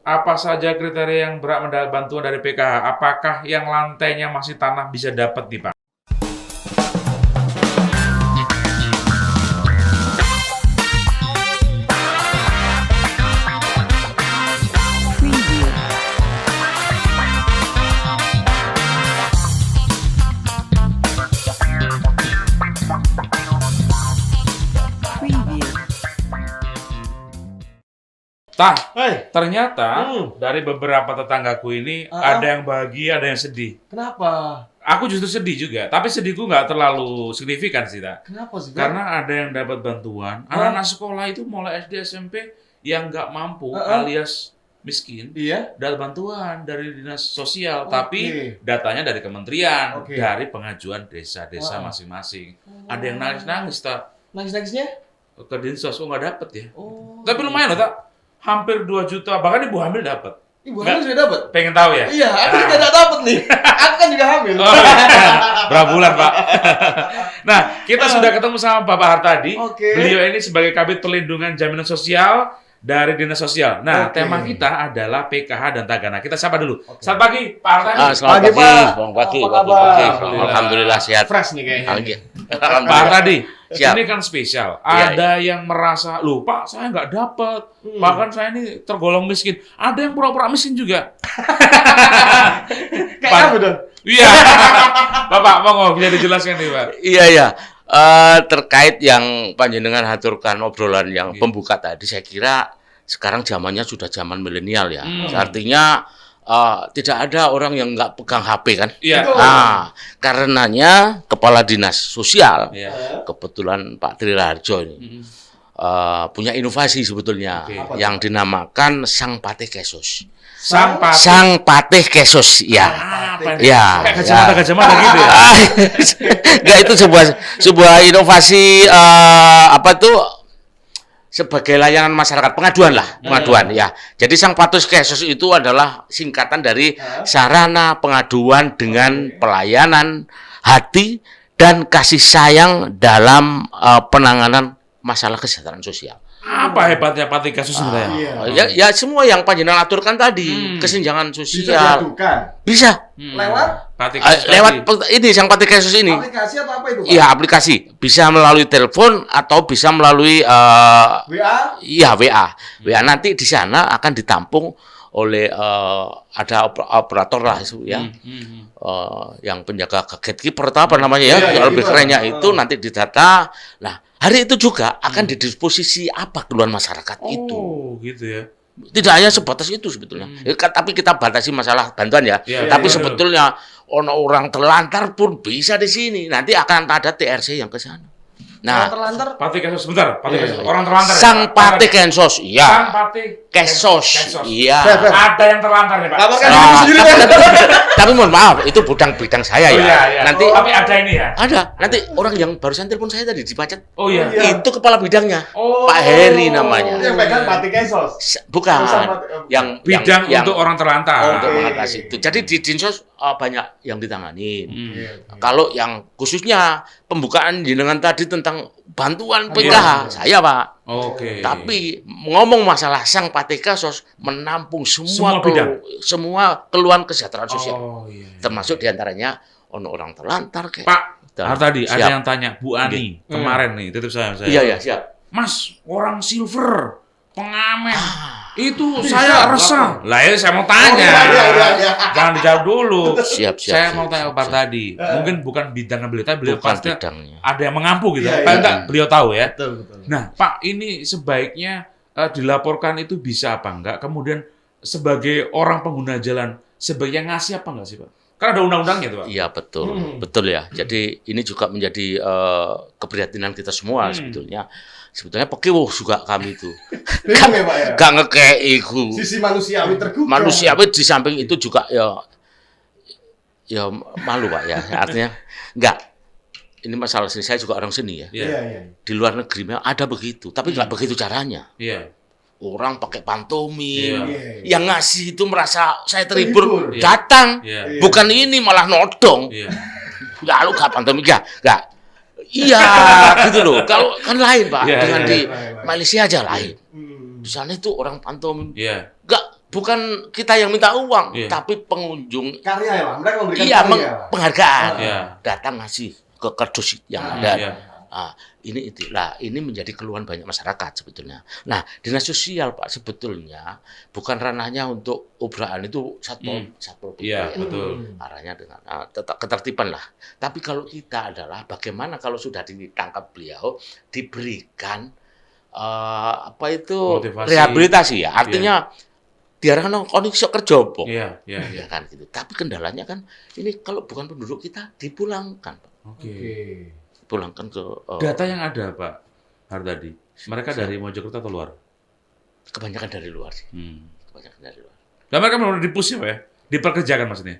Apa saja kriteria yang berhak mendapat bantuan dari PKH? Apakah yang lantainya masih tanah bisa dapat nih, Pak? Preview. Preview. Tah, Hei, ternyata dari beberapa tetanggaku ini ada yang bahagia, ada yang sedih. kenapa? Aku justru sedih juga, tapi sedihku nggak terlalu signifikan sih, Tak. Kenapa sih? Bang? Karena ada yang dapat bantuan, anak-anak sekolah itu mulai SD SMP yang nggak mampu alias miskin, Iya. dapat bantuan dari dinas sosial, Oke. tapi datanya dari kementerian, Oke. dari pengajuan desa-desa masing-masing. Ada yang nangis-nangis, Tak. Nangis-nangisnya? Ke dinsos, kok nggak dapet ya? Oh. Tapi lumayan loh, Tak. Hampir 2 juta, bahkan ibu hamil dapat. Ibu Nggak. hamil sudah dapat? Pengen tahu ya? Iya, aku juga tidak dapat nih. Aku kan juga hamil. Oh, iya. Berapa bulan, Pak? Nah, kita sudah ketemu sama Bapak Hartadi. Oke. Beliau ini sebagai Kabid Perlindungan Jaminan Sosial dari Dinas Sosial. Nah, Oke. tema kita adalah PKH dan Tagana. Kita sapa dulu. Selamat pagi, Pak Hartadi. Selamat Pagi, pagi, Pak. selamat pagi. Apa Pak. kabar? Oke, Alhamdulillah. Alhamdulillah sehat. Fresh nih kayaknya. Pak Alhamdulillah. Hartadi, Siap. ini kan spesial. Iya, Ada yang merasa, loh Pak, saya nggak dapat. Bahkan saya ini tergolong miskin. Ada yang pura-pura miskin juga. Kayak kamu dong. Iya. Bapak, monggo bisa dijelaskan nih, Pak. Iya, iya. Terkait yang panjenengan haturkan obrolan yang pembuka tadi, saya kira sekarang zamannya sudah zaman milenial ya. Artinya tidak ada orang yang nggak pegang HP kan. Iya. Betul. Nah, karenanya Kepala Dinas Sosial, Iya. kebetulan Pak Tri Raharjo ini, punya inovasi sebetulnya Oke. yang dinamakan Sang Patih Kesos. Sang Patih. Sang Patih Kesos, ya. Apa ini? Ya, Kayak ya. kacamata gitu ya. Enggak, itu sebuah inovasi apa tuh sebagai layanan masyarakat, pengaduan lah, pengaduan ya. Jadi Sang Patih Kesos itu adalah singkatan dari sarana pengaduan dengan pelayanan hati dan kasih sayang dalam penanganan masalah kesejahteraan sosial. Apa hebatnya Patih Kesos sebenarnya? Iya. Ya semua yang panjenengan aturkan tadi, kesenjangan Bisa sosial. diadukan. Bisa. Lewat Patih Kesos Lewat tadi. ini Sang Patih Kesos ini. aplikasi atau apa itu, Pak? Iya, aplikasi. Bisa melalui telepon atau bisa melalui WA? iya WA. WA nanti di sana akan ditampung oleh ada operator lah itu ya. Yang penjaga gatekeeper atau apa namanya ya, Iya, yang lebih gitu. kerennya itu nanti didata. Nah, hari itu juga akan didisposisi apa keluhan masyarakat itu. Oh, gitu ya. Tidak hanya sebatas itu sebetulnya. Tapi kita batasi masalah bantuan ya. Iya, Tapi iya, sebetulnya orang terlantar pun bisa di sini. Nanti akan ada TRC yang ke sana. Nah, Terlantar? Patih Kesos sebentar, Patih Iya, Kesos. iya. Orang terlantar. ya? Sang Patih Kesos, Sang iya. Patih Kesos, iya. Ada yang terlantar nih, Pak. Laporkan Nah, diri sendiri, Pak. tapi mohon maaf, itu bidang saya Oh, ya. iya, iya. Nanti Tapi ada ini ya. ada. Nanti orang yang barusan telepon saya tadi dipacet. Oh iya. Iya. Itu kepala bidangnya, Oh. Pak Heri namanya. Yang pegang Patih Kesos. Bukan. Yang Yang Bidang untuk orang terlantar. untuk Oke. mengatasi itu. Jadi di Dinsos banyak yang ditangani. Hmm. Kalau yang khususnya pembukaan jenengan tadi tentang bantuan Iya. PKH, saya Pak. Oke. Tapi ngomong masalah Sang Patih Kesos menampung Semua semua bidang. semua keluhan kesejahteraan sosial. Oh iya. Termasuk diantaranya orang terlantar kayak. Pak, Dan- tadi ada siap. yang tanya Bu Ani kemarin nih, titip saya. Iya, iya, siap. Mas, orang silver, pengamen. Ah. Itu saya resah. Lah ya saya mau tanya. iya. Jangan dijawab dulu. Siap, siap. Saya siap, mau tanya ke siap, Pak siap. tadi. Mungkin bukan bidang beliau, tapi beliau Bukan pasti bidangnya. ada yang mengampu gitu. Iya, Paling iya. enggak beliau tahu ya. Betul, betul. Nah, Pak, ini sebaiknya dilaporkan itu bisa apa enggak? Kemudian sebagai orang pengguna jalan, sebaiknya ngasih apa enggak sih, Pak? Kan ada undang-undangnya tuh, Pak. Iya, betul. Betul ya. Jadi ini juga menjadi keprihatinan kita semua sebetulnya. Sebetulnya pekiwuh juga kami itu. Bingung ya, Pak ya? Gak ngekei iku. Sisi manusiawi tergugah. Manusiawi di samping itu juga ya malu Pak ya. Artinya enggak. Ini masalah seni, saya juga orang seni ya. Iya. Iya, iya. Di luar negeri memang ada begitu, tapi nggak begitu caranya. Iya. Orang pakai pantomim, Iya. yang ngasih itu merasa saya terhibur, Iya. datang. Iya. Bukan ini malah nodong. Iya. Enggak, lu gak pantomim ya? Enggak. Iya, gitu loh. Kalau kan lain, Pak. Iya, Dengan iya, di iya. Malaysia aja lain. Hmm. Di sana itu orang pantomim. Iya. Enggak bukan kita yang minta uang, Iya. tapi pengunjung Karya ya, Pak. Mereka memberikan iya karya. penghargaan. Iya. Datang ngasih ke kardus yang Ah, ada. iya. Ini menjadi keluhan banyak masyarakat sebetulnya. Nah, dinas sosial Pak sebetulnya bukan ranahnya untuk obraan itu satpol PP Iya, ya. betul. Arahnya dengan tetap ketertiban lah. Tapi kalau kita adalah bagaimana kalau sudah ditangkap beliau diberikan apa itu Motivasi. rehabilitasi ya. Artinya diarahkan kon iso kerja apa? Iya, iya, iya. Ya kan gitu. Tapi kendalanya kan ini kalau bukan penduduk kita dipulangkan, Pak. Oke. Pulangkan ke Data yang ada, Pak Hardadi, mereka dari Mojokerto atau luar? kebanyakan dari luar sih. Hmm. Kebanyakan dari luar. Dan mereka benar-benar dipush ya, Pak ya? Diperkerjakan maksudnya?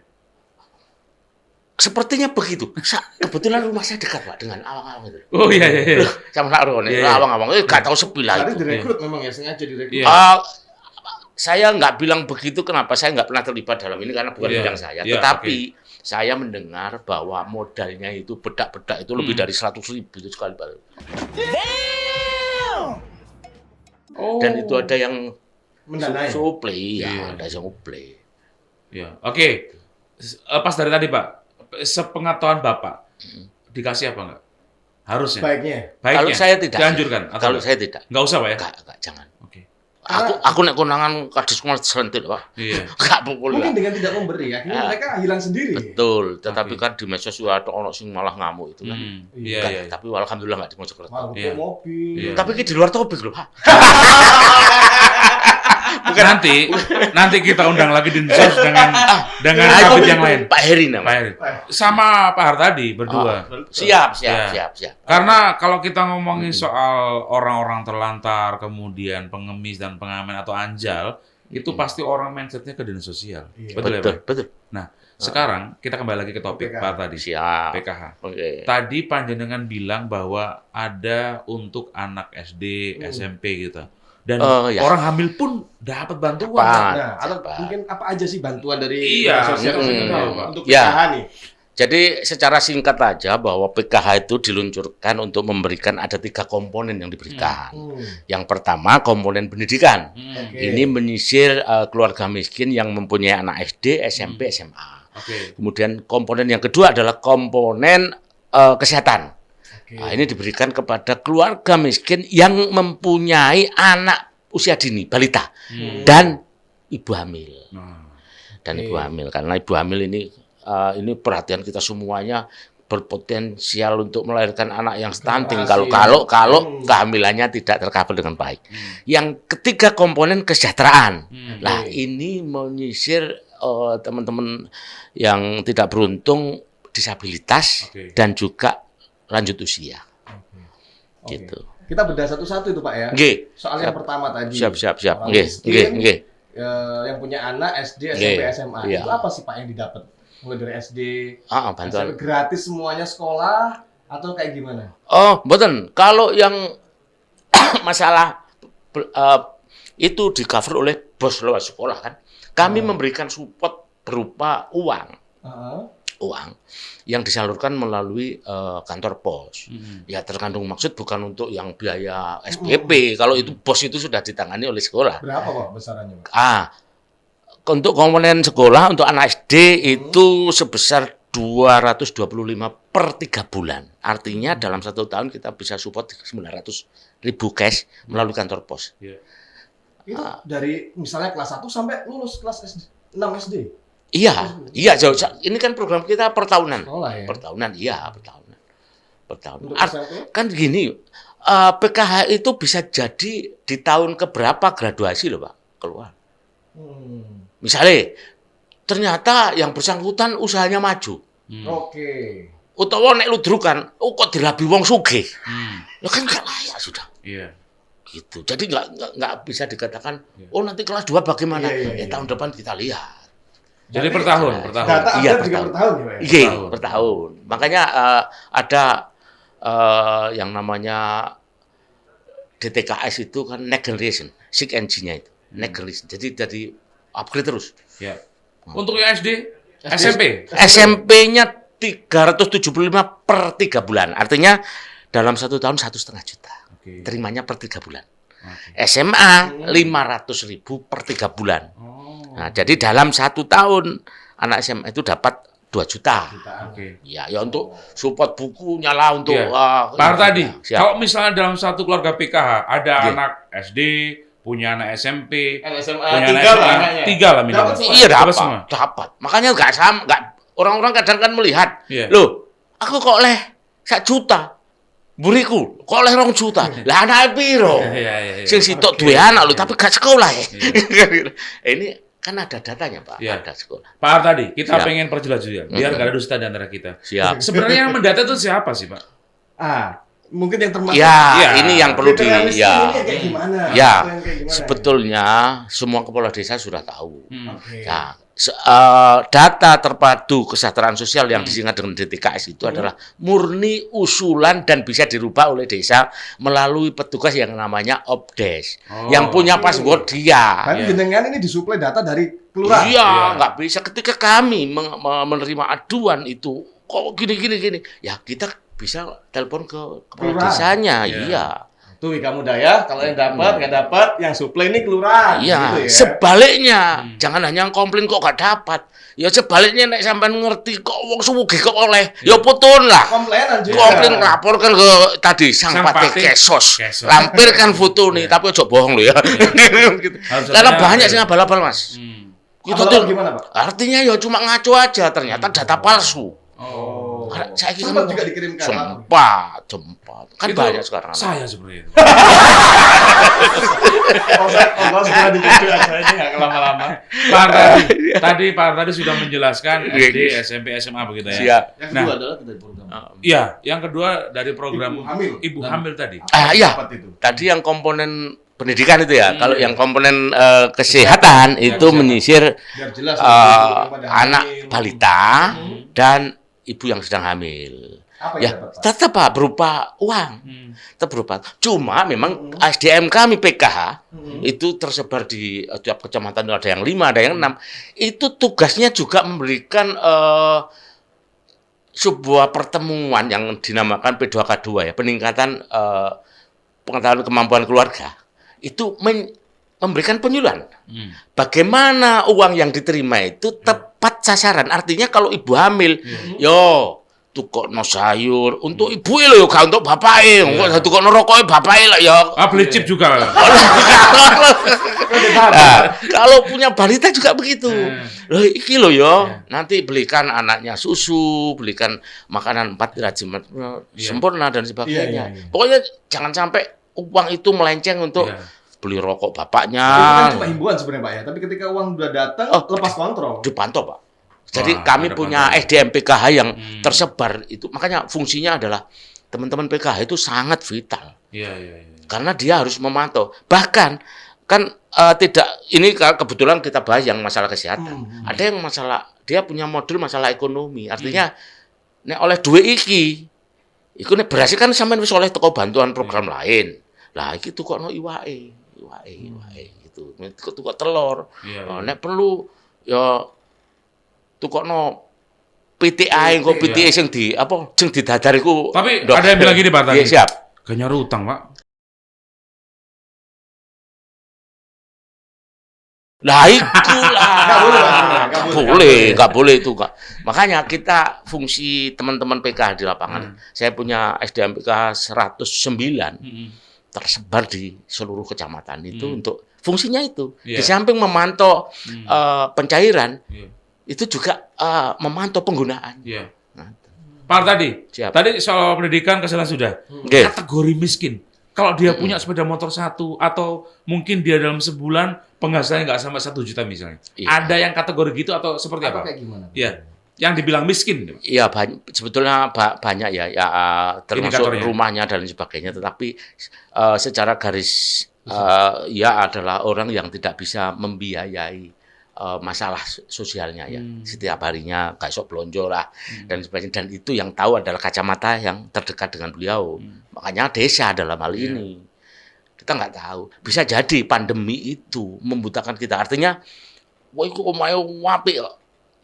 Sepertinya begitu. Kebetulan rumah saya dekat Pak dengan awang-awang itu. Oh iya, iya, iya. Sama Nak Ron, Iya, iya. awang-awang itu gak tahu sepi lah Tadi itu. direkrut memang ya, sengaja direkrut. Iya. Saya nggak bilang begitu, kenapa saya nggak pernah terlibat dalam ini karena bukan Iya, bidang saya. iya, Tetapi saya mendengar bahwa modalnya itu bedak-bedak itu lebih dari 100.000 itu sekali Pak. Oh. Dan itu ada yang Mendanai. suplai, ya, Iya. ada yang suplai. Ya, oke. Pas dari tadi, Pak, sepengetahuan Bapak, dikasih apa enggak? Harusnya. Baiknya. Baiknya. Kalau saya tidak. Dianjurkan. atau Kalau enggak? saya tidak. Nggak usah, Pak ya? Enggak, jangan. Oke. Aku nek konangan kadis kuwi sentil, Pak. Iya. Enggak boleh. Mungkin dengan tidak memberi, akhirnya Ah. mereka hilang sendiri. Betul, tetapi Oke. kan di medsos juga ada orang sing malah ngamuk itu kan. Iya, Kan, iya. Tapi alhamdulillah enggak di Mojokerto. Malah Iya. ke mobil. Iya. Tapi ini di luar topik loh, Pak. Nanti kita undang lagi di Dinsos dengan Nah, topik itu yang lain. Pak Heri Pak namanya. Heri. Sama Pak Hardadi berdua. Siap. Ya. Siap. Karena kalau kita ngomongin soal orang-orang terlantar, kemudian pengemis dan pengamen atau anjal, itu pasti orang mindsetnya ke dinas sosial. Iya. Betul ya, Pak? Betul. Nah, sekarang kita kembali lagi ke topik PKH. Pak tadi. Siap. PKH. Oke. Tadi panjenengan bilang bahwa ada untuk anak SD, SMP gitu. Dan Ya. orang hamil pun dapat bantuan. Dapat. Pak. Nah, atau Cepat. mungkin apa aja sih bantuan dari Iya, sosial mm, kita Pak. untuk Ya. PKH nih? Jadi secara singkat aja bahwa PKH itu diluncurkan untuk memberikan ada 3 komponen yang diberikan. Yang pertama komponen pendidikan. Oke. Ini menyisir keluarga miskin yang mempunyai anak SD, SMP, SMA. Oke. Kemudian komponen yang kedua adalah komponen kesehatan. Oke. Nah, ini diberikan kepada keluarga miskin yang mempunyai anak usia dini, balita, dan ibu hamil. Nah, Dan Oke. ibu hamil, karena ibu hamil ini perhatian kita semuanya berpotensial untuk melahirkan anak yang stunting Generasi kalau ya. kehamilannya tidak tercover dengan baik. Yang ketiga komponen kesejahteraan. Nah, Oke. ini menyisir teman-teman yang tidak beruntung, disabilitas, Oke. dan juga lanjut usia. Oke. Gitu. Kita bedah satu-satu itu Pak ya. Nggih. Soal yang pertama tadi. Siap. Orang Nggih, miskin, nggih. Yang punya anak SD, Nggih, SMP, SMA. iya. Itu apa sih Pak yang didapat? Mulai dari SD, Bantuan. SMP gratis semuanya sekolah atau kayak gimana? Oh, mboten. Kalau yang masalah itu di cover oleh bos lewat sekolah kan. Kami memberikan support berupa uang yang disalurkan melalui kantor pos. Ya terkandung maksud bukan untuk yang biaya SPP. Kalau itu bos itu sudah ditangani oleh sekolah. Berapa Pak besarannya Pak? Untuk komponen sekolah untuk anak SD itu sebesar 225 per 3 bulan. Artinya dalam 1 tahun kita bisa support 900.000 cash melalui kantor pos. Iya. Itu dari misalnya kelas 1 sampai lulus kelas SD, 6 SD. Iya jauh. Ini kan program kita per tahunan. Sekolah ya. Per tahunan. Untuk SMP? Kan gini, PKH itu bisa jadi di tahun keberapa graduasi loh Pak keluar. Misalnya, ternyata yang bersangkutan usahanya maju. Oke. Utawa nek ludrukan, kok dilabi wong sugih. Lah kan gak layak sudah. Iya. Gitu. Jadi nggak bisa dikatakan, oh nanti kelas 2 bagaimana? Iya. Tahun depan kita lihat. Jadi per tahun. Data Iya, update per juga tahun. per tahun ya Pak ya? Iya, tahun. per tahun. Makanya ada yang namanya DTKS itu kan next generation, 6 NG-nya itu. Next generation. Jadi upgrade terus. Ya. Untuk yang SD, SMP. SMP-nya 375 per 3 bulan. Artinya dalam 1 tahun 1,5 juta. Oke. Terimanya per 3 bulan. Oke. SMA 500.000 per 3 bulan. Oh. Nah, jadi dalam 1 tahun anak SMA itu dapat 2 juta. Oke. Ya, ya untuk support bukunya lah untuk Iya. Pak ini, tadi, ya, siap. kalau misalnya dalam satu keluarga PKH ada Iya. anak SD, punya anak SMP, SMA punya anak 3 lah SMA, anaknya. 3 lah minimal. Dapat semua. Iya Dapat semua. dapat. Makanya nggak sama, nggak orang-orang kadang kan melihat, Iya. loh, aku kok leh 1 juta, buriku kok leh 2 juta, lah anak piro? Iya. Sing sitok duwe anak lho, tapi gak sekolah ya. Ini kan ada datanya Pak, Iya. ada sekolah. Pak Ar tadi, kita Siap. pengen perjelas juga, biar nggak ada dusta di antara kita. Siap. Sebenarnya yang mendata itu siapa sih, Pak? Mungkin yang termasuk Ya, Iya. ini yang perlu di, kriteria miskin ya. ini kayak gimana? Ya, Atau yang kayak gimana? sebetulnya semua kepala desa sudah tahu. Oke. Ya, data terpadu kesejahteraan sosial yang disingkat dengan DTKS itu adalah murni usulan dan bisa dirubah oleh desa melalui petugas yang namanya Obdes. Oh. Yang punya password dia. Tapi Iya. jenengan ini disuplai data dari kelurahan. Iya, Iya. nggak bisa. Ketika kami menerima aduan itu, kok gini. Ya, kita bisa telepon ke kepala Kelurahan. desanya. Iya. Iya. Tuh kamu daya, kalau yang dapat nggak dapat, yang suplai ini kelurahan. Iya, gitu ya. sebaliknya. Jangan hanya komplain kok gak dapat. Ya sebaliknya nek sampean ngerti kok wong sugih kok oleh, ya putun lah. Komplainan juga. Komplain laporkan ke tadi sang Sang pate pate kesos. kesos. Lampirkan foto nih, tapi ojo bohong lo ya. Gitu. Harus Karena ada- banyak sih abal-abal, Mas. Itu Abal-abal tuh gimana, Pak? artinya ya cuma ngaco aja, ternyata data palsu. Oh. Karena saya kira Sempat juga dikirimkan. sempat. Kan Itu banyak sekarang. Saya sebenarnya. Oh, sudah dicuci aja ini nggak lama-lama. Pak Ar tadi Pak Ar tadi sudah menjelaskan SD, SMP, SMA begitu ya. Siap. Yang Nah. kedua adalah dari program. Iya, yang kedua dari program Ibu hamil. Ibu hamil tadi. Iya. Dapat itu. Tadi yang komponen pendidikan itu ya. Kalau yang komponen kesehatan itu kesehatan. menyisir Biar jelas. anak balita dan ibu yang sedang hamil. Apa Ya, yang dapat, Pak? tetap Pak berupa uang. Tetap berupa. Cuma memang SDM kami PKH itu tersebar di tiap kecamatan ada yang 5, ada yang 6. Itu tugasnya juga memberikan sebuah pertemuan yang dinamakan P2K2 ya, peningkatan pengetahuan kemampuan keluarga. Itu memberikan penyuluhan. Bagaimana uang yang diterima itu tepat sasaran. Artinya kalau ibu hamil, yo tukokno sayur untuk ibu lho, gak untuk bapake. Engko tukokno rokoke bapake lah ya. Beli chip juga. Nah, kalau punya balita juga begitu. Loh, iki loh ya, nanti belikan anaknya susu, belikan makanan 4 derajat sempurna dan sebagainya. Iya. Pokoknya jangan sampai uang itu melenceng untuk Iya. beli rokok Itu bapaknya. kan cuma himbauan sebenarnya, Pak ya. Tapi ketika uang udah datang, Oh. lepas kontrol. Dipantau, Pak. Jadi Wah, kami ada punya pantauan. SDM PKH yang tersebar itu. Makanya fungsinya adalah teman-teman PKH itu sangat vital. Iya. Karena dia harus memantau. Bahkan kan tidak ini kebetulan kita bahas yang masalah kesehatan. Ada yang masalah dia punya modul masalah ekonomi. Artinya nek oleh duit iki iku nek beras kan sampean wis oleh teko bantuan program lain. Lah iki tukokno iwake gitu. Tukok telur. Iya. Nek perlu ya tukokno PTA engko PTA sing sing didadar iku. Tapi ada yang bilang gini, Pak tadi. Iya, siap. Gak nyari utang, Pak. Nah itulah. Nggak boleh, Pak. Nggak boleh itu, Kak. Makanya kita fungsi teman-teman PKH di lapangan. Saya punya SDM PKH 109 tersebar di seluruh kecamatan itu untuk fungsinya itu. Iya. Di samping memantau pencairan, Iya. itu juga memantau penggunaan. Iya. Pak tadi. Siap. Tadi soal pendidikan kesehatan sudah. Oke. Kategori miskin. Kalau dia punya sepeda motor 1 atau mungkin dia dalam sebulan penghasilannya nggak sampai 1 juta misalnya. Iya. Ada yang kategori gitu atau seperti Atau apa? kayak gimana? Iya. Yang dibilang miskin. Iya, sebetulnya banyak ya, termasuk Indikatornya. rumahnya dan lain sebagainya. Tetapi secara garis ya adalah orang yang tidak bisa membiayai masalah sosialnya ya. Setiap harinya gak sok belonjo lah dan sebagainya. Dan itu yang tahu adalah kacamata yang terdekat dengan beliau. Makanya desa dalam hal ini. Kita nggak tahu. Bisa jadi pandemi itu membutakan kita. Artinya, wah itu omahe apik kok.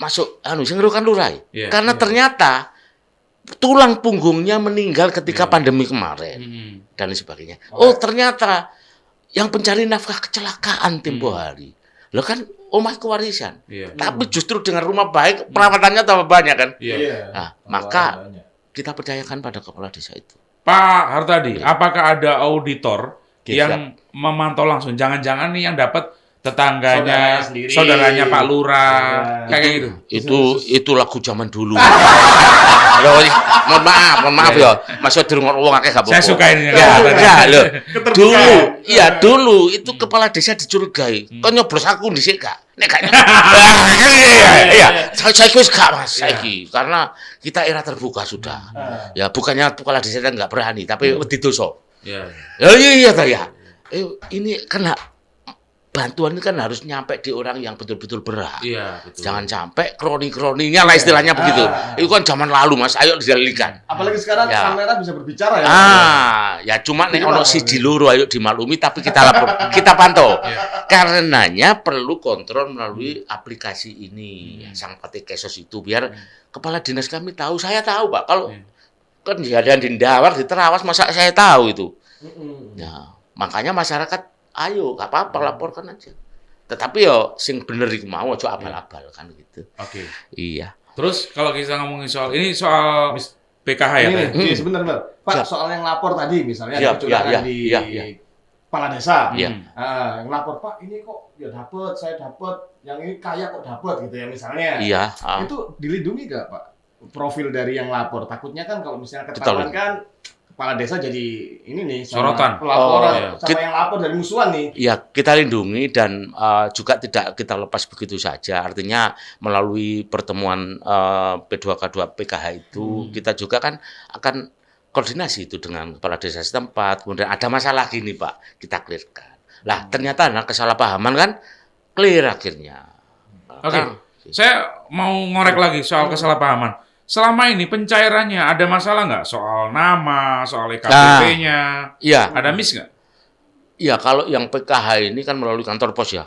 Masuk sing kan lurai. Iya. Karena ternyata tulang punggungnya meninggal ketika pandemi kemarin dan sebagainya. Oh, ternyata yang pencari nafkah kecelakaan tempo hari. Loh kan omahku warisan. Iya. Tapi justru dengan rumah baik perawatannya tambah banyak kan. Iya. Nah, maka kita percayakan pada kepala desa itu. Pak Hartadi, apakah ada auditor Oke, yang memantau langsung? Jangan-jangan nih yang dapat tetangganya, Saudaranya sendiri. saudaranya Pak Lurah, Iya. kayak gitu. Itu lagu zaman dulu. Loh, mohon maaf ya. Masuk di rumah wong akeh gak apa-apa. Saya suka ini. Ya, loh. Dulu itu kepala desa dicurigai. Kok nyoblos aku dhisik gak? Nek gak iya. Saya wis gak Mas saiki karena kita era terbuka sudah. Ya bukannya kepala desa enggak berani, tapi wedi dosa. Iya. Ya iya ta ya. Ini kena bantuan ini kan harus nyampe di orang yang betul-betul berhak. Iya, betul. Jangan sampai kroni-kroninya lah istilahnya begitu. Itu kan zaman lalu Mas, ayo didalikan. Apalagi sekarang Ya. kamera bisa berbicara ya. Ya cuma nek ono siji loro ayo dimaklumi tapi kita lapor, kita pantau. Karenanya perlu kontrol melalui aplikasi ini, Sang Pati Kesos itu biar kepala dinas kami tahu, saya tahu Pak. Kalau kan ada di Ndawar, di Terawas masa saya tahu itu. Ya, makanya masyarakat ayo gak apa-apa laporkan aja. Tetapi yo sing bener iku mau aja abal-abal kan gitu. Oke. Iya. Terus kalau kita ngomongin soal PKH ya, Pak? Ini sebentar, Pak. Siap. Soal yang lapor tadi misalnya Siap, ada kecurangan ya, di ya. kepala desa. Iya. Yang lapor, Pak, ini kok ya dapat, saya dapat, yang ini kaya kok dapat gitu ya misalnya. Iya. Itu dilindungi nggak, Pak? Profil dari yang lapor. Takutnya kan kalau misalnya Betul. ketahuan kan kepala desa jadi ini nih sama Sorotan. pelaporan Oh, iya. sama yang lapor dari musuhan nih. Ya, kita lindungi dan juga tidak kita lepas begitu saja. Artinya melalui pertemuan P2K2 PKH itu kita juga kan akan koordinasi itu dengan kepala desa setempat. Kemudian ada masalah gini Pak, kita clearkan. Lah ternyata ada kesalahpahaman kan clear akhirnya. Oke. Kan, Saya mau ngorek lagi soal kesalahpahaman. Selama ini pencairannya ada masalah nggak soal nama, soal EKTP-nya? Iya. Ada miss nggak? Iya, kalau yang PKH ini kan melalui kantor pos ya.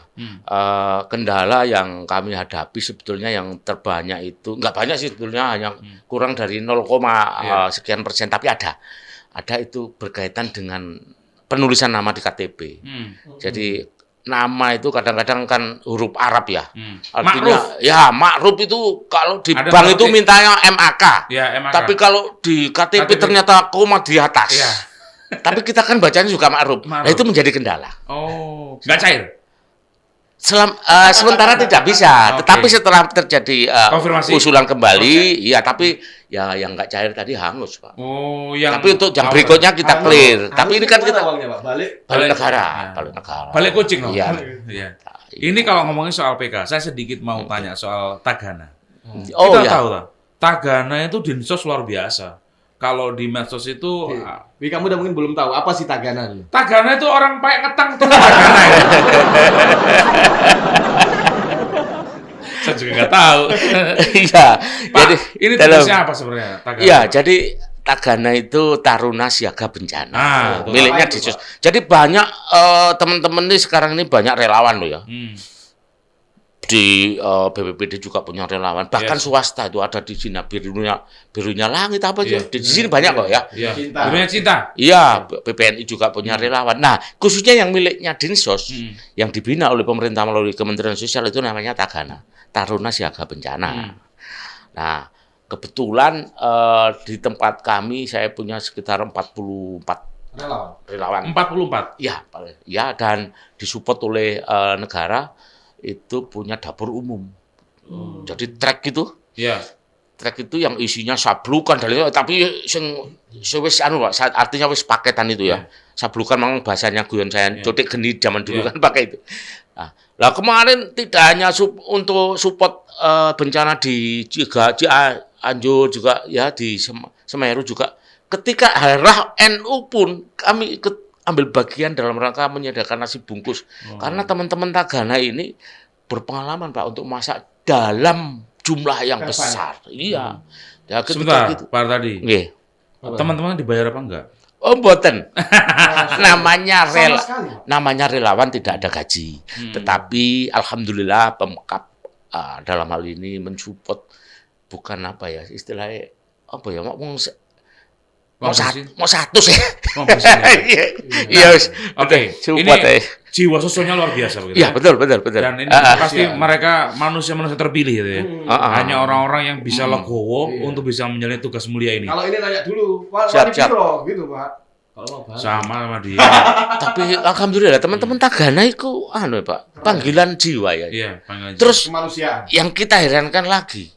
Kendala yang kami hadapi sebetulnya yang terbanyak itu, nggak banyak sih sebetulnya, hanya kurang dari 0, sekian persen, tapi ada. Ada itu berkaitan dengan penulisan nama di KTP. Jadi nama itu kadang-kadang kan huruf Arab ya. Artinya, ya makruf itu kalau di Ada bank itu seperti- mintanya MAK. Ya, MAK. Tapi kalau di KTP ternyata koma di atas. Iya. Tapi kita kan bacanya juga makruf. Nah, Makruf. itu menjadi kendala. Oh, nggak cair? Sementara tidak bisa, Oke. tetapi setelah terjadi Konfirmasi. usulan kembali, ya tapi ya yang nggak cair tadi hangus Pak. Oh, yang Tapi untuk yang awal. berikutnya kita clear. Harusnya Tapi ini kan kemana kita awalnya, Pak? Balik. balik negara, Ya. balik negara. Balik kucing loh. Iya. Iya. Ini kalau ngomongin soal PK, saya sedikit mau tanya soal Tagana. Oh Kita ya. tahu tak? Tagana itu dinsos luar biasa. Kalau di medsos itu Wi, kamu udah mungkin belum tahu apa sih Tagana dulu. Tagana itu orang pakai ngetang tuh Tagana ya. Saya juga nggak tahu. Iya. Pak, Jadi ini dalam- tulisnya apa sebenarnya? Tagana. Iya, jadi Tagana itu Taruna Siaga Bencana. Betul. Miliknya Apa itu, Disos. Jadi banyak teman-teman ini sekarang ini banyak relawan loh ya. Di BPPD juga punya relawan. Bahkan Yes. swasta itu ada di sini birunya langit apa aja. Iya. Di sini banyak kok ya. Iya. Cinta. Dunia cinta. Iya, PPNI juga punya relawan. Nah, khususnya yang miliknya Dinsos, yang dibina oleh pemerintah melalui Kementerian Sosial itu namanya Tagana, Taruna Siaga Bencana. Nah, kebetulan di tempat kami saya punya sekitar 44 Relawan. relawan. 44. Ya, dan disupport oleh negara itu punya dapur umum. Jadi trek itu Iya. trek itu yang isinya sablukan dan tapi sing wis anu Pak, artinya wis paketan itu ya. Sablukan memang bahasanya guyon saya cotik geni zaman dulu kan pakai itu. Nah, lah kemarin tidak hanya untuk support bencana di Cianjur juga ya di Semeru juga. Ketika Harah NU pun kami ikut ambil bagian dalam rangka menyediakan nasi bungkus. Karena teman-teman Tagana ini berpengalaman Pak untuk masak dalam jumlah yang besar. Iya. Ya, Sebentar, gitu. Pak tadi. Nggih. Teman-teman dibayar apa enggak? Oh, mboten. namanya Sama sekali, Pak. namanya relawan tidak ada gaji. Tetapi alhamdulillah Pemkab dalam hal ini mensupport bukan apa ya istilahnya apa ya Mau Wah, bersih. mau 100 ya. Oh, bersih. Iya, wis. Oke, Support ini ya. jiwa sosialnya luar biasa begitu. Iya, betul. Dan ini Ah, ah. pasti mereka manusia-manusia terpilih gitu ya. Ah, ah. Hanya orang-orang yang bisa legowo Iya. untuk bisa menjalani tugas mulia ini. Kalau ini nanya dulu, Pak, Siap, wali siap. biro gitu, Pak. Kalau mau bahas. Sama dia. Tapi alhamdulillah teman-teman Tagana itu anu ya, Pak, panggilan jiwa ya. Iya, panggilan Terus Kemanusiaan. yang kita herankan lagi,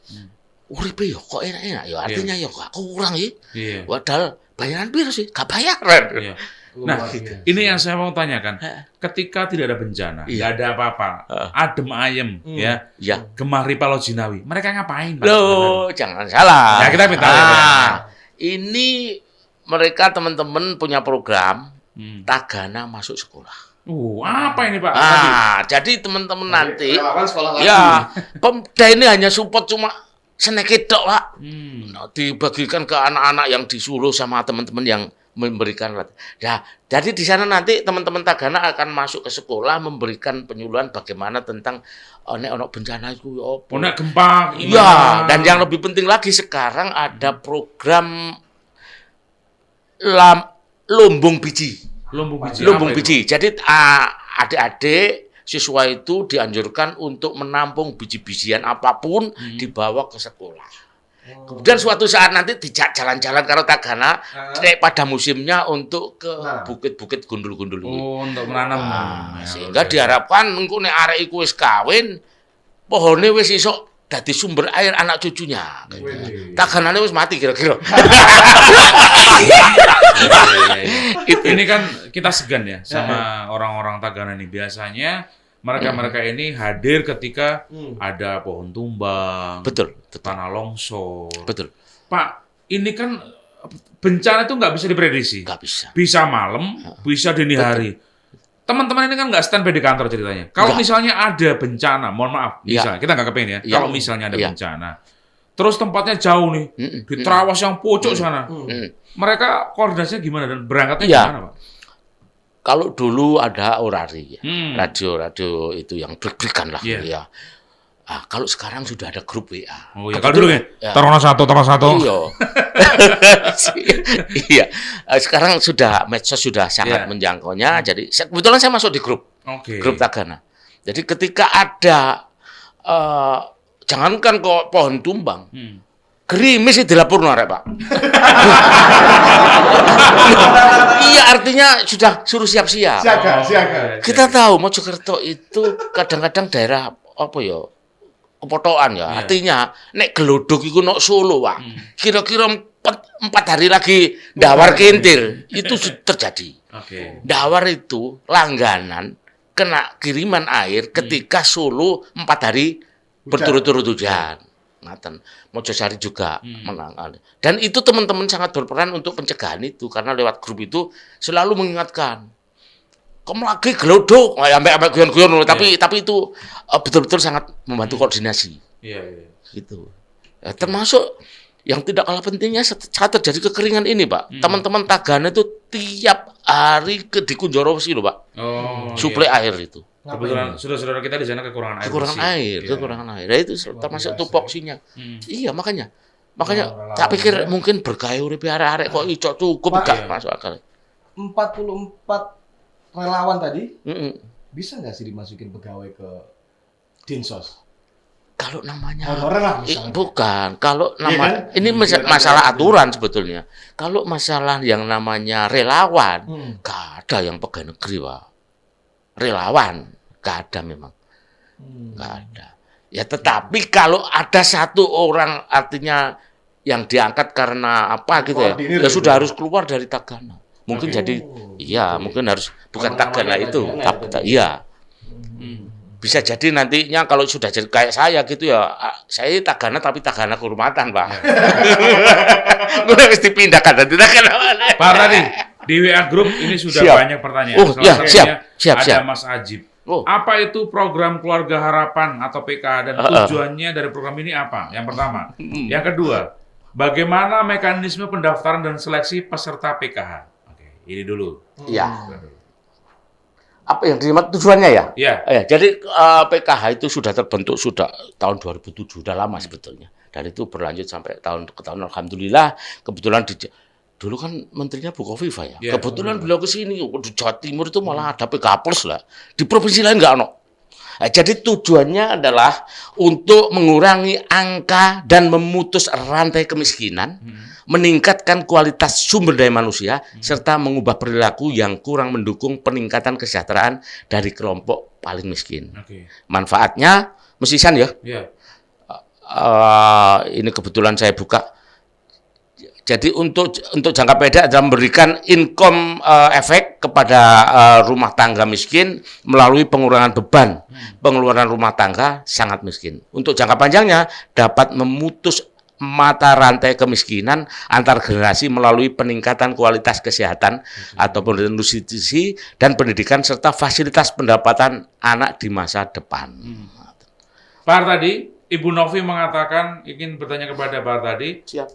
uripe yo kok enak-enak ya, artinya yo kok kurang ya. Iya. Padahal bayaran piro sih? Gak bayaran. Iya. Nah, Luar biasa. ini yang saya mau tanyakan. Ketika tidak ada bencana, Iya. nggak ada apa-apa, adem ayem, ya, Ya. Gemah Ripalo Jinawi, mereka ngapain, Pak? Loh, jangan salah. Ya, kita minta ya, Pak. Ini mereka teman-teman punya program Hmm. Tagana masuk sekolah. Apa ini, Pak? Tadi? Jadi teman-teman nanti Relawan sekolah lagi. ya, Pemda ini hanya support cuma seneket tok, Pak. Hmm. Nah, dibagikan ke anak-anak yang disuruh sama teman-teman yang memberikan ya, jadi di sana nanti teman-teman Tagana akan masuk ke sekolah memberikan penyuluhan bagaimana tentang nek ono bencana itu ya apa. Nek gempa. Iya, dan yang lebih penting lagi sekarang ada program lumbung biji. Lumbung biji. Lumbung apa itu? biji. Jadi adik-adik siswa itu dianjurkan untuk menampung biji-bijian apapun dibawa ke sekolah. Kemudian suatu saat nanti dijak jalan-jalan karo Tagana pada musimnya untuk ke Nah. bukit-bukit gundul-gundul ini. Oh, untuk menanam. Ya, Sehingga oke. diharapkan engko nek arek iku wis kawin, pohone wis iso dadi sumber air anak cucunya. Wih. Taganane wis mati kira-kira. Ini kan kita segan ya sama orang-orang Tagana ini. Biasanya mereka-mereka ini hadir ketika ada pohon tumbang, Betul, tanah longsor. betul. Pak, ini kan bencana itu nggak bisa diprediksi. Nggak bisa. Bisa malam, bisa dini hari. Teman-teman ini kan nggak standby di kantor ceritanya. Kalau Nggak. misalnya ada bencana, mohon maaf, Iya. misalnya, kita nggak kepengen ya. Iya. Kalau misalnya ada Iya. bencana, terus tempatnya jauh nih, di Trawas yang pojok sana. Mereka koordinasinya gimana dan berangkatnya Iya. gimana, Pak? Kalau dulu ada orari, ya. Hmm. radio-radio itu yang deg-degan lah, Iya. ya. Kalau sekarang sudah ada grup WA. Oh iya, kalau dulu ya, Ya. Taruna 1, Taruna 1. Iya. Iya. Sekarang sudah medsos sudah sangat Iya. menjangkaunya. Jadi kebetulan saya masuk di grup Oke. Tagana. Jadi ketika ada jangankan kok pohon tumbang, gerimis itu dilapor arek, Pak. Iya, artinya sudah suruh siap-siap. Siaga. Kita tahu Mojokerto itu kadang-kadang daerah apa ya? Kepotokan ya. Iya. Artinya nek gelodok iku nok Solo, Pak. Kira-kira 4 hari lagi dawar kintil itu terjadi. Oke. Dawar itu langganan kena kiriman air ketika Solo 4 hari berturut-turut hujan. Ngaten. Mojosari juga menangani. Dan itu teman-teman sangat berperan untuk pencegahan itu karena lewat grup itu selalu mengingatkan. Kamu lagi gelodok, sampai guyon-guyon, tapi itu betul-betul sangat membantu koordinasi. Iya, iya. Gitu. Ya, termasuk yang tidak kalah pentingnya saat terjadi kekeringan ini, Pak. Teman-teman Tagana itu tiap hari di Kunjoro Wesi loh, Pak. Oh, Suplai iya. air itu. Kebetulan saudara-saudara kita di sana kekurangan air. Kekurangan bersih. air, Iya. kekurangan air. Nah, itu termasuk tupoksinya. Iya, makanya Relawan tak pikir ya. mungkin bergaya urip arek-arek kok ico cukup Pak, gak iya. masuk akal. 44 relawan tadi Mm-mm. bisa nggak sih dimasukin pegawai ke Dinsos? Kalau namanya Honorer lah misalnya. bukan, kalau Iya nama kan? ini Iya, masalah iya. aturan sebetulnya. Kalau masalah yang namanya relawan, gak ada yang pegawai negeri, Pak. Relawan gak ada memang, gak ada. Ya tetapi kalau ada satu orang artinya yang diangkat karena apa gitu ya, Koordinir ya gitu. sudah harus keluar dari Tagana. Mungkin jadi, iya mungkin harus bukan Tagana Nama-namanya itu, Tagana tapi ya, iya. Bisa jadi nantinya kalau sudah jadi kayak saya gitu ya, saya Tagana tapi Tagana kehormatan, Pak. Gue harus dipindahkan nanti Tagana mana. Pak tadi di WA grup ini sudah Siap. banyak pertanyaan. Oh, Salah ya, satunya siap. ada Mas Ajib. Oh. Apa itu program Keluarga Harapan atau PKH dan tujuannya dari program ini apa? Yang pertama. Yang kedua, bagaimana mekanisme pendaftaran dan seleksi peserta PKH? Oke, ini dulu. Iya. Apa yang dimaksud tujuannya ya? Iya. Jadi PKH itu sudah terbentuk sudah tahun 2007, sudah lama sebetulnya. Dan itu berlanjut sampai tahun ke tahun. Alhamdulillah, kebetulan dulu kan menterinya Bu Kofifa ya. Iya, Kebetulan benar. beliau ke sini, di Jawa Timur itu malah ada PKH Plus lah. Di provinsi lain nggak ono. Nah, jadi tujuannya adalah untuk mengurangi angka dan memutus rantai kemiskinan, meningkatkan kualitas sumber daya manusia, serta mengubah perilaku yang kurang mendukung peningkatan kesejahteraan dari kelompok paling miskin. Oke. Manfaatnya, Mas Ihsan ya, Iya. ini kebetulan saya buka. Jadi untuk jangka pendek adalah memberikan income efek kepada rumah tangga miskin melalui pengurangan beban pengeluaran rumah tangga sangat miskin. Untuk jangka panjangnya dapat memutus mata rantai kemiskinan antar generasi melalui peningkatan kualitas kesehatan ataupun nutrisi dan pendidikan serta fasilitas pendapatan anak di masa depan. Pak tadi, Ibu Novi mengatakan ingin bertanya kepada Pak tadi, Siap.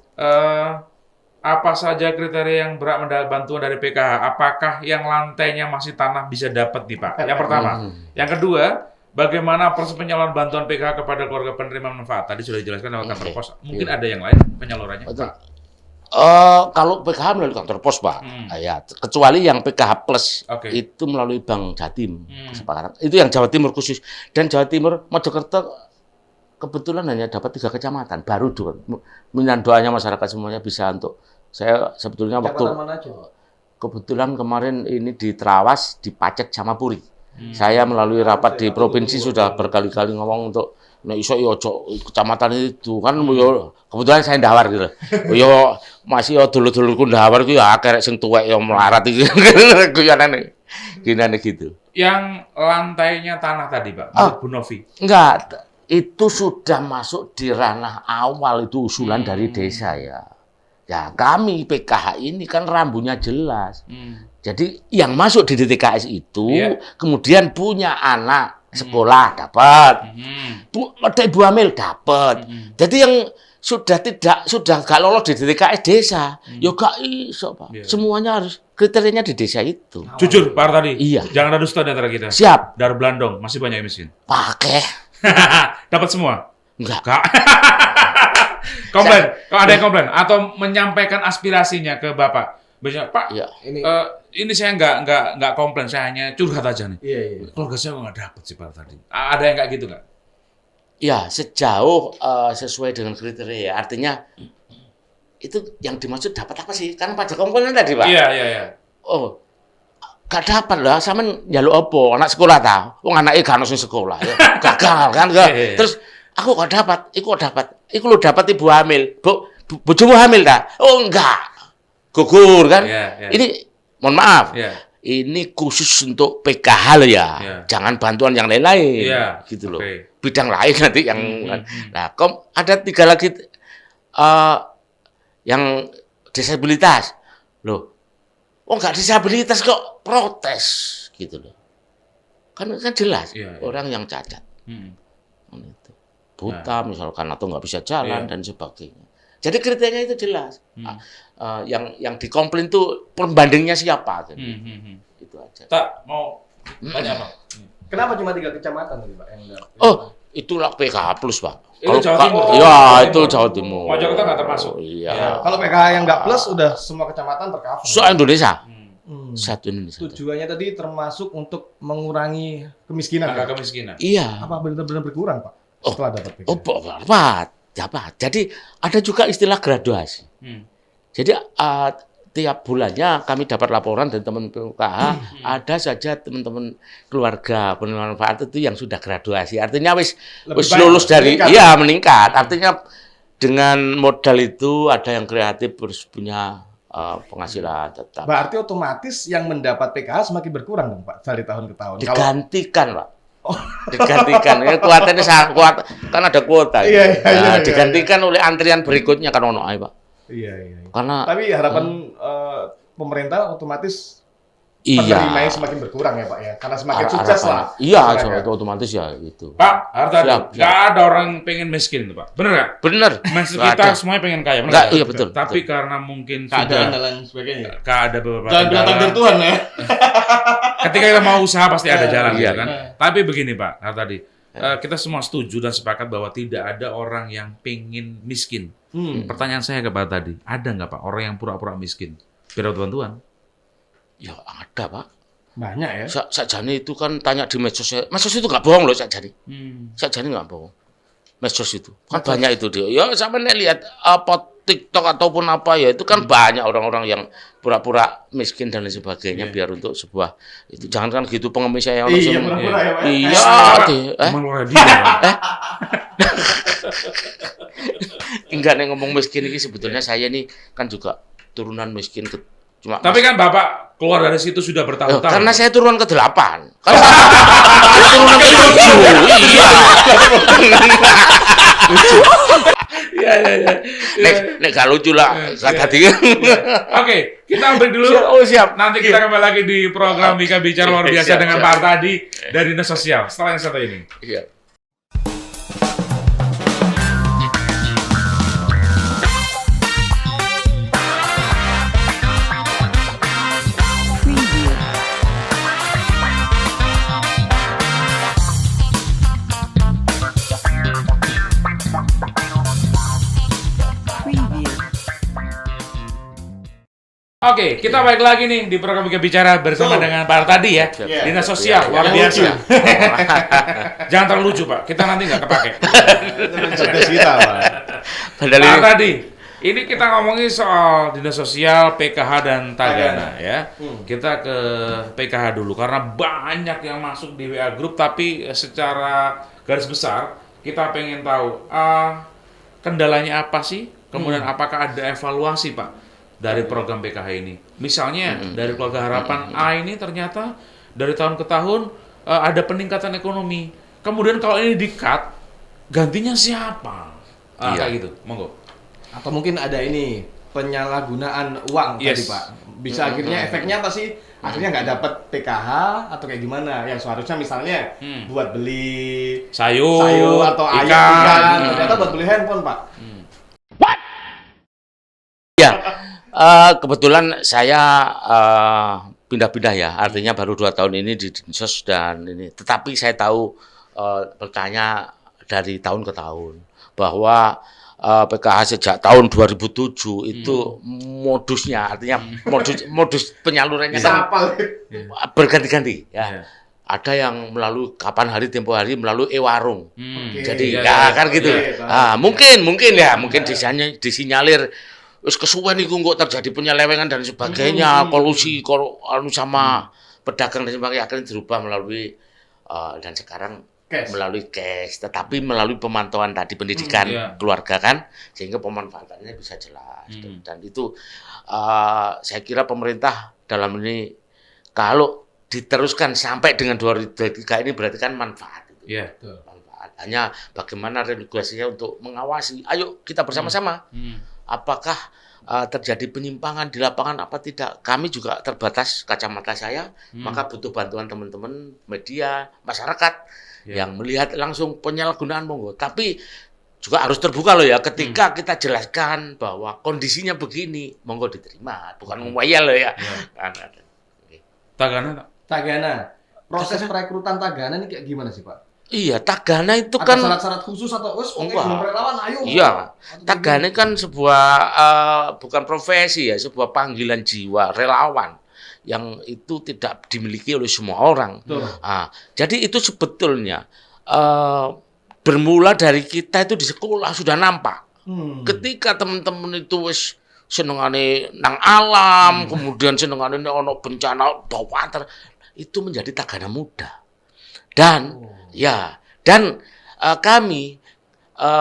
apa saja kriteria yang berhak mendapat bantuan dari PKH? Apakah yang lantainya masih tanah bisa dapat nih Pak? Yang pertama. Yang kedua, bagaimana proses penyaluran bantuan PKH kepada keluarga penerima manfaat? Tadi sudah dijelaskan lewat kantor pos. Mungkin ada yang lain penyalurannya? Betul. Kalau PKH melalui kantor pos, Pak, ya, kecuali yang PKH Plus Oke. itu melalui Bank Jatim, kesepakatan. Itu yang Jawa Timur khusus. Dan Jawa Timur, Mojokerto kebetulan hanya dapat 3 kecamatan. Baru minat doanya masyarakat semuanya bisa untuk saya sebetulnya waktu Kecamatan mana aja, Pak? kebetulan kemarin ini di Trawas, di Pacet sama Puri. Saya melalui rapat di provinsi sudah berkali-kali ngomong untuk nek iso yo ojo kecamatan itu kan yo kebetulan saya ndawar gitu. Yo masih yo dulur-dulurku ndawar ku ya akeh sing tuwek yo melarat iki. Guyonane. Gini gitu. Yang lantainya tanah tadi Pak, menurut Bu Novi. Enggak, itu sudah masuk di ranah awal itu usulan dari desa ya. Ya kami PKH ini kan rambunya jelas. Jadi yang masuk di DTKS itu kemudian punya anak sekolah dapat, ada ibu hamil dapat. Jadi yang sudah gak lolos di DTKS desa, ya gak iso Pak. Semuanya harus kriterianya di desa itu. Jujur Pak tadi. Iya. Jangan ada dusta di antara kita. Siap. Dari Belandong masih banyak yang miskin. Pakai. Dapat semua? Enggak. Enggak. Komplain. Kalau ada yang komplain atau menyampaikan aspirasinya ke Bapak. Biasanya, Pak, Iya. ini saya nggak komplain, saya hanya curhat aja nih. Iya, iya. Keluarga saya nggak dapet sih Pak tadi. Ada yang kayak gitu nggak? Ya, sejauh sesuai dengan kriteria. Artinya itu yang dimaksud dapat apa sih? Karena pajak komponen tadi, Pak. Iya. Oh, gak dapat lah. Sampean njaluk apa? Anak sekolah ta? Wong anake gak ono sing sekolah. Ya. Gagal kan? Iya. Terus aku kok dapat? Iku dapat. Iku lu dapat ibu hamil. Bojomu hamil ta? Oh, enggak. Gugur kan? Iya. Ini mohon maaf. Iya. Ini khusus untuk PKH loh ya. Iya. Jangan bantuan yang lain-lain. Iya. Gitu loh. Oke. Bidang lain nanti yang nah, ada 3 lagi yang disabilitas. Loh. Oh, enggak disabilitas kok protes gitu loh. Kan jelas Iya. orang yang cacat. Hmm. Gitu. Buta misalkan atau nggak bisa jalan Iya. dan sebagainya. Jadi kriterianya itu jelas. Yang dikomplain tuh pembandingnya siapa? Gitu. Itu aja. Tak mau tanya apa? Kenapa cuma 3 kecamatan tadi, Pak? Yang Oh, itulah PKH Plus, Pak. Itu Jawa Timur. Iya, itu Jawa Timur. Mojokerto nggak termasuk. Iya. Iya. Kalau PKH yang nggak plus udah semua kecamatan tercover. Indonesia. Hmm. Satu Indonesia. Tujuannya tadi termasuk untuk mengurangi kemiskinan. Angka Pak? kemiskinan. Iya. Apa benar-benar berkurang, Pak? Setelah dapat PKH? Oh, dapat. Jadi ada juga istilah graduasi. Jadi tiap bulannya kami dapat laporan dari teman PKH, ada saja teman-teman keluarga penerima manfaat itu yang sudah graduasi. Artinya wis baik, lulus dari meningkat. meningkat. Artinya dengan modal itu ada yang kreatif terus punya penghasilan tetap. Berarti otomatis yang mendapat PKH semakin berkurang dong, Pak, dari tahun ke tahun. Digantikan, Pak. Digantikan. Ya, kuotanya sangat kuat. Kan ada kuota. Iya. Digantikan oleh antrian berikutnya kan ono ae, Pak. Iya. Karena Tapi harapan pemerintah otomatis iya. penerimanya semakin berkurang ya, Pak ya. Karena semakin sukses lah. Iya, Mereka. itu otomatis ya itu. Pak, Hartadi, Siap. nggak ada orang pengen miskin tuh Pak. Bener nggak? Bener. Masih Nggak kita ada. semuanya pengen kaya. Bener Nggak, nggak? iya betul. Tapi karena mungkin Keadaan sudah dan lain sebagainya. ada beberapa Jangan bilang kendala. takdir Tuhan ya. Ketika kita mau usaha pasti ada jalan Iya. gitu kan. Tapi begini Pak, Hartadi, kita semua setuju dan sepakat bahwa tidak ada orang yang pengen miskin. Pertanyaan saya ke Pak tadi, ada nggak Pak orang yang pura-pura miskin? Biar dapat bantuan. Ya ada Pak. Banyak ya. Sakjane itu kan tanya di medsos itu nggak bohong loh sakjane. Sakjane nggak bohong. Medsos itu kan banyak itu dia. Ya sampai lihat apa TikTok ataupun apa ya itu kan banyak orang-orang yang pura-pura miskin dan lain sebagainya biar untuk sebuah itu jangan kan gitu pengemis saya Iya, pura-pura ya, Pak. Iya, Emang lu ready ya? enggak nih ngomong miskin ini sebetulnya saya nih kan juga turunan miskin cuma Tapi kan Bapak keluar dari situ sudah bertahun-tahun. karena saya turunan ke-8. Kan saya turunan ke-7. Iya. Iya. Nek gak lucu lah tadi. Oke, kita break dulu. Siap. Nanti kita kembali lagi di program Bika Bicara luar biasa Siap, dengan siap. Pak Tadi dari Dinas Sosial. Setelah yang satu ini. Iya. Preview. Preview. Oke, kita balik lagi nih di program Bika Bicara bersama dengan Pak Tadi ya. Iya. Dinas Sosial, Iya, luar yang biasa. lucu. Jangan terlalu lucu Pak, kita nanti nggak kepake. Cerdas kita, Pak. Padahal Pak ini Tadi, ini kita ngomongin soal Dinas Sosial, PKH dan Tagana ya. Kita ke PKH dulu karena banyak yang masuk di WA Group tapi secara garis besar kita pengen tahu kendalanya apa sih? Kemudian apakah ada evaluasi Pak dari program PKH ini? Misalnya dari Keluarga Harapan A ini ternyata dari tahun ke tahun ada peningkatan ekonomi. Kemudian kalau ini di-cut, gantinya siapa? Iya. Kayak gitu, monggo. Atau mungkin ada ini penyalahgunaan uang Yes. tadi Pak. Bisa akhirnya efeknya apa sih? Akhirnya nggak dapat PKH atau kayak gimana? Yang seharusnya misalnya buat beli Sayur atau ayam ikan. ikan, ternyata buat beli handphone Pak. ya kebetulan saya pindah-pindah ya. Artinya baru 2 tahun ini di Dinsos dan ini. Tetapi saya tahu bertanya dari tahun ke tahun bahwa PKH sejak tahun 2007 itu modusnya artinya modus penyalurannya kan Siapa? berganti-ganti ya. Iya. Ada yang melalui kapan hari tempo hari melalui e-warung. Oke. Jadi Iya, ya iya. kan gitu. Iya, Mungkin disinyalir wis kesuwen iku kok terjadi penyelewengan dan sebagainya, kolusi sama pedagang dan sebagainya akhirnya dirubah melalui dan sekarang Cash. melalui cash, tetapi melalui pemantauan tadi pendidikan Iya. keluarga kan, sehingga pemanfaatannya bisa jelas. Dan itu saya kira pemerintah dalam ini kalau diteruskan sampai dengan 2023 ini berarti kan manfaat. Iya. Manfaat. Hanya bagaimana regulasinya untuk mengawasi. Ayo kita bersama-sama. Apakah terjadi penyimpangan di lapangan apa tidak? Kami juga terbatas kacamata saya, maka butuh bantuan teman-teman media, masyarakat yang melihat langsung penyalahgunaan monggo. Tapi juga harus terbuka loh ya, ketika kita jelaskan bahwa kondisinya begini, monggo diterima, bukan ngomel loh ya. Tagana. Tagana. Proses perekrutan Tagana ini kayak gimana sih Pak? Iya, Tagana itu Ada kan syarat-syarat khusus atau wes pokoknya Enggak. belum relawan ayo. iya, Atau Tagana kan sebuah bukan profesi ya, sebuah panggilan jiwa, relawan yang itu tidak dimiliki oleh semua orang. Betul. Jadi itu sebetulnya bermula dari kita itu di sekolah sudah nampak. Ketika teman-teman itu wis senengane nang alam, kemudian senengane ono bencana bawater, itu menjadi Tagana Muda. Dan kami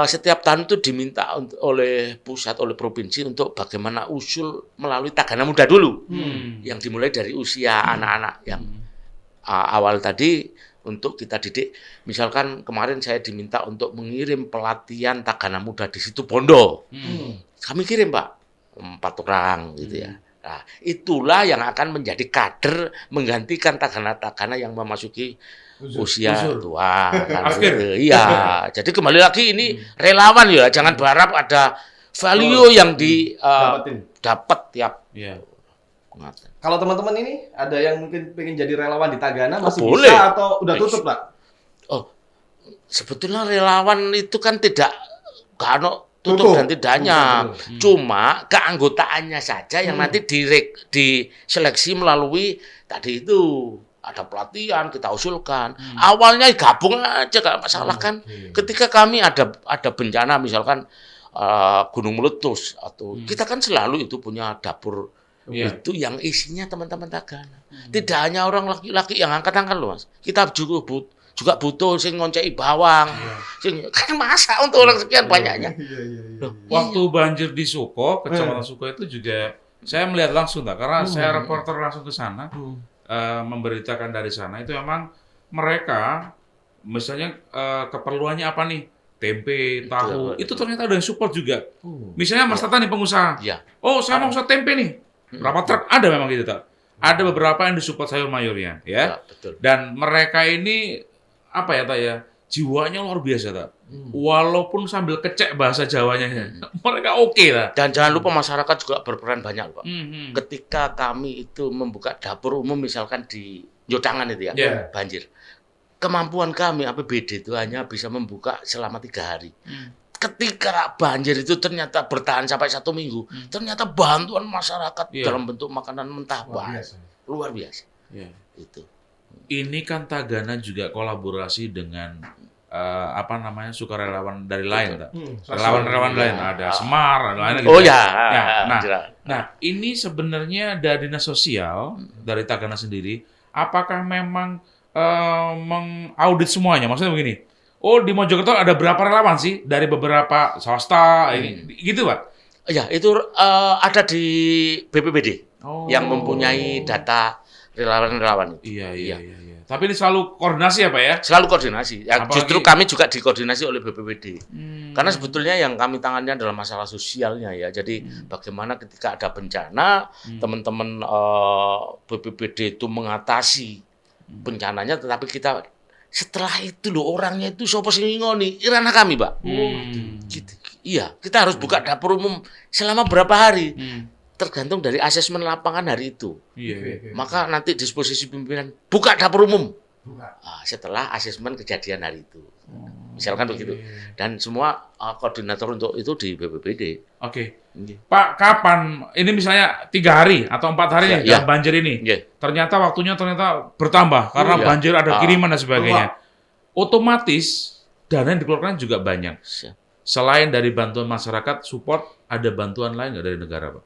setiap tahun itu diminta oleh pusat, oleh provinsi untuk bagaimana usul melalui Tagana Muda dulu. Yang dimulai dari usia anak-anak yang awal tadi untuk kita didik. Misalkan kemarin saya diminta untuk mengirim pelatihan Tagana Muda di situ Bondo. Kami kirim Pak, 4 orang gitu ya. Nah, itulah yang akan menjadi kader menggantikan Tagana-Tagana yang memasuki usia tua. Kan, Akhir. gitu. Iya, jadi kembali lagi ini relawan ya, jangan berharap ada value yang dapat tiap Iya. pengantin. Kalau teman-teman ini ada yang mungkin pengen jadi relawan di Tagana masih boleh. bisa atau udah tutup Pak? sebetulnya relawan itu kan tidak kano Tutup. tutup dan tidaknya, Betul. cuma keanggotaannya saja yang nanti diseleksi melalui tadi itu ada pelatihan kita usulkan. Awalnya gabung aja gak masalah kan. Ketika kami ada bencana misalkan gunung meletus atau kita kan selalu itu punya dapur itu yang isinya teman-teman Tagana. Tidak hanya orang laki-laki yang angkat-angkat loh Mas. Kita juga butuh sing ngonceki bawang. Sing kan masa untuk orang sekian banyaknya. Waktu banjir di Suko, Kecamatan Suko itu juga saya melihat langsung karena saya reporter langsung ke sana, memberitakan dari sana itu memang mereka misalnya keperluannya apa nih? Tempe, tahu, itu ternyata ada yang support juga. Misalnya Mas Tata nih pengusaha. Iya. Oh, saya mau usaha tempe nih. Berapa truk? Ada memang gitu, tak? Ada beberapa yang disupport sayur mayurnya, ya. Ya, betul. Dan mereka ini apa ya, tak ya? Jiwanya luar biasa, tak? Walaupun sambil kecek bahasa Jawanya, mereka oke, tak? Dan jangan lupa masyarakat juga berperan banyak, Pak. Mhm. Ketika kami itu membuka dapur umum misalkan di Jodangan itu ya, Yeah. banjir. Kemampuan kami APBD itu hanya bisa membuka selama 3 hari. Ketika banjir itu ternyata bertahan sampai 1 minggu, ternyata bantuan masyarakat Yeah. dalam bentuk makanan mentah luar biasa. Ya. Itu. Ini kan Tagana juga kolaborasi dengan apa namanya sukarelawan dari lain, tak? Relawan-relawan lain ada Semar, ada lain. Oh gitu. ya, jelas. Nah, ini sebenarnya dari dinas sosial dari Tagana sendiri, apakah memang mengaudit semuanya? Maksudnya begini, oh di Mojokerto ada berapa relawan sih dari beberapa swasta, ini, gitu Pak? Ya, itu ada di BPBD Oh. yang mempunyai data relawan-relawan itu. Iya. Tapi ini selalu koordinasi ya Pak ya? Selalu koordinasi. Ya, Apalagi- justru kami juga dikoordinasi oleh BPBD. Karena sebetulnya yang kami tangani adalah masalah sosialnya ya. Jadi bagaimana ketika ada bencana, teman-teman BPBD itu mengatasi bencananya, tetapi kita setelah itu loh orangnya itu sopo sing ngoni, ranah kami, Pak. Gitu. Iya, kita harus buka dapur umum selama berapa hari. Tergantung dari asesmen lapangan hari itu. Iya. Maka nanti disposisi pimpinan buka dapur umum. Setelah asesmen kejadian hari itu. Misalkan begitu. Dan semua koordinator untuk itu di BPBD. Oke. Pak, kapan? Ini misalnya 3 hari atau 4 hari nih Ya. dalam banjir ini. Iya. Ternyata waktunya bertambah karena Iya. banjir ada kiriman dan sebagainya. Wah. Otomatis dana yang dikeluarkan juga banyak. Siap. Selain dari bantuan masyarakat, support, ada bantuan lain nggak dari negara, Pak?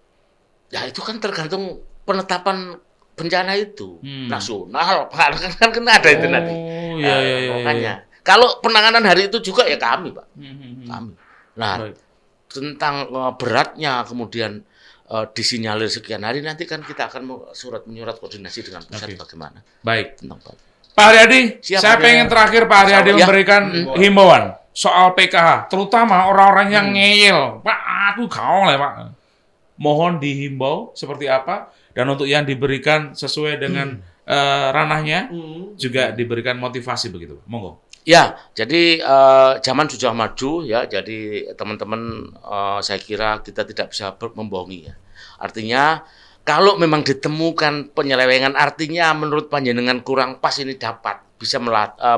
Ya itu kan tergantung penetapan bencana itu. Hmm. Nasional, kan ada itu nanti. Oh, iya. Makanya. Kalau penanganan hari itu juga ya kami, Pak. Kami. Nah, Baik. tentang beratnya kemudian disinyalir sekian hari, nanti kan kita akan menyurat koordinasi dengan pusat Oke. bagaimana Baik. tentang Pak. Pak Haryadi, Siap, saya Pak. pengen terakhir Pak Haryadi Ya. memberikan himbauan soal PKH, terutama orang-orang yang ngeyel. Pak, aku gak oleh, Pak. Mohon dihimbau seperti apa, dan untuk yang diberikan sesuai dengan ranahnya, juga diberikan motivasi begitu. Monggo. Ya, jadi zaman sudah maju ya. Jadi teman-teman saya kira kita tidak bisa membohongi ya. Artinya kalau memang ditemukan penyelewengan, artinya menurut panjenengan kurang pas ini dapat bisa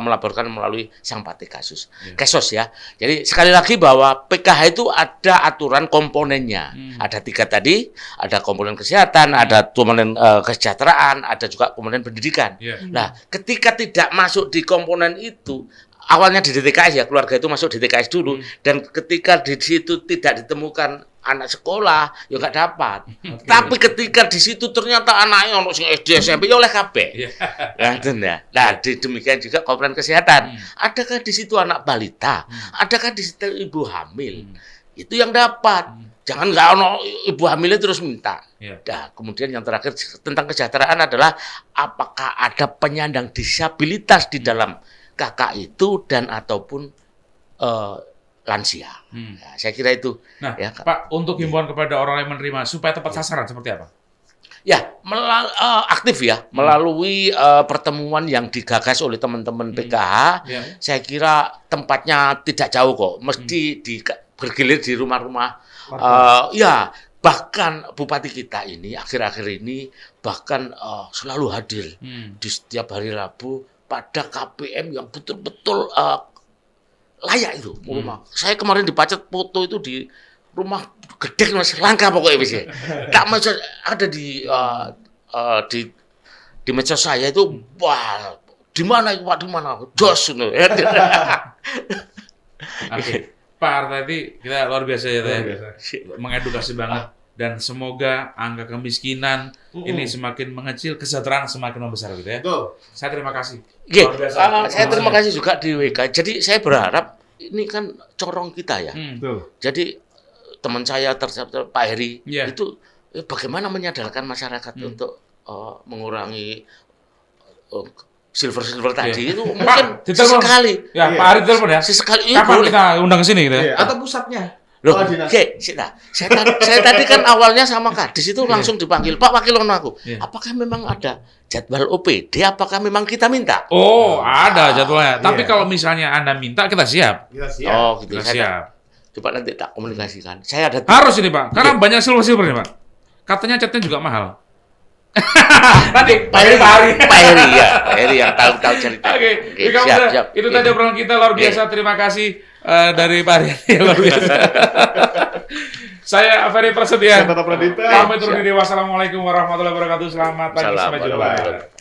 melaporkan melalui sang pati kasus. Kesos ya. Jadi sekali lagi bahwa PKH itu ada aturan komponennya. Ada 3 tadi, ada komponen kesehatan, ada komponen kesejahteraan, ada juga komponen pendidikan. Yeah. Nah, ketika tidak masuk di komponen itu, awalnya di DTKS ya, keluarga itu masuk di DTKS dulu, dan ketika di situ tidak ditemukan anak sekolah, ya nggak dapat. Tapi ketika di situ ternyata anaknya untuk SD, SMP, ya oleh KB. Nah, demikian juga komponen kesehatan. Adakah di situ anak balita? Adakah di situ ibu hamil? Itu yang dapat. Jangan nggak ono ibu hamilnya terus minta. Yeah. Nah, kemudian yang terakhir tentang kesejahteraan adalah apakah ada penyandang disabilitas di dalam kakak itu dan ataupun lansia. Nah, saya kira itu. Nah, Ya, Pak, untuk himbauan kepada orang yang menerima supaya tepat sasaran seperti apa? Ya, aktif ya melalui pertemuan yang digagas oleh teman-teman PKH. Ya. Saya kira tempatnya tidak jauh kok, mesti bergilir di rumah-rumah. Ya, bahkan Bupati kita ini akhir-akhir ini bahkan selalu hadir di setiap hari Rabu pada KPM yang betul-betul layak itu rumah. Saya kemarin dipacet foto itu di rumah gede Mas, langka pokoknya Mas. Tak masuk ada di medsos saya itu, wah, di mana itu Pak, di mana? Jos itu. Oke. Pak Artadi, kita luar biasa ya, Luar Teh. biasa. Mengedukasi banget. Dan semoga angka kemiskinan ini semakin mengecil, kesejahteraan semakin membesar gitu ya. Betul. Saya terima kasih. Oke, Luar biasa. saya terima kasih juga di WK. Jadi saya berharap ini kan corong kita ya. Betul. Jadi teman saya Pak Heri Iya. itu bagaimana menyadarkan masyarakat untuk mengurangi silver tadi itu mungkin ditelepon. sesekali. Ya, Iya. Pak Ari telepon ya. Sesekali iya Kapan boleh. kita undang ke sini gitu ya? Iya, atau pusatnya. Loh, Kepala dinas. saya tadi kan awalnya sama Kadis itu langsung dipanggil, Pak Wakil Ono aku. Iya. Apakah memang ada jadwal OPD? Apakah memang kita minta? Oh, ada jadwalnya. Tapi Iya. kalau misalnya Anda minta, kita siap. Kita siap. Oh, gitu. Kita Saya siap. coba nanti tak komunikasikan. Saya ada Harus ini Pak, karena Iya. banyak silver nih Pak. Katanya catnya juga mahal. Nanti Pak Heri, Pak Heri yang tahu cerita. Oke, siap. itu tadi obrolan kita luar biasa. Terima kasih dari Pak Ari. Luar biasa. Saya Ferry Prasetya. Saya Tata Pradita. Pamit undur diri. Wassalamualaikum warahmatullahi wabarakatuh. Selamat pagi, sampai Assalamualaikum. jumpa.